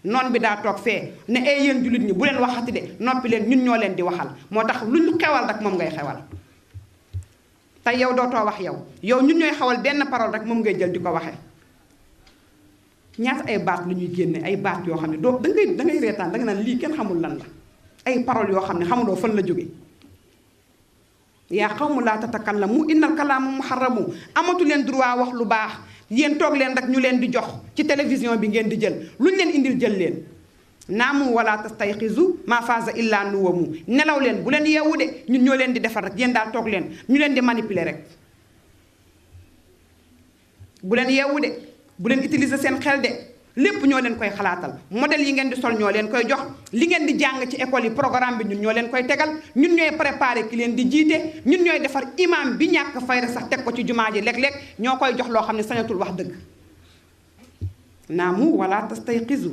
noon bi daa toog fee ne ay yéen jullit ñi bu leen waxati de noppi leen ñun ñoo leen di waxal moo tax luñ xewal rek moom ngay xewal tey yow dootoo wax yow ñun ñooy xewal benn parole rek moom ngay jël di ko waxee ñaata ay baat lu ñuy génne ay baat yoo xam ne doo da ngay reetaan da nga naan lii kenn xamul lan la ay parole yoo xam ne xamuloo fan la jóge yaa qawmu laa tatakallamu innal kalaama muharramu amatu leen droit wax lu baax yéen toog leen rek ñu leen di jox ci télévision bi ngeen di jël luñ leen indil jël leen naamu wala tastayqizu maa faaza illa nuwamu nelaw leen bu leen yeewu de ñun ñoo leen di defar rek yéen daal toog leen ñu leen di manipuler rek bu leen yeewu de bu leen utiliser seen xel de lépp ñoo leen koy xalaatal modèle yi ngeen di sol ñoo leen koy jox li ngeen di jàng ci école yi programme bi ñun ñoo leen koy tegal ñun ñooy préparer ki leen di jiite ñun ñooy defar imam bi ñàkk fayda sax teg ko ci jumaa ji léeg-léeg ñoo koy jox loo xam ne sañatul wax dëgg naamu wala tastayqizu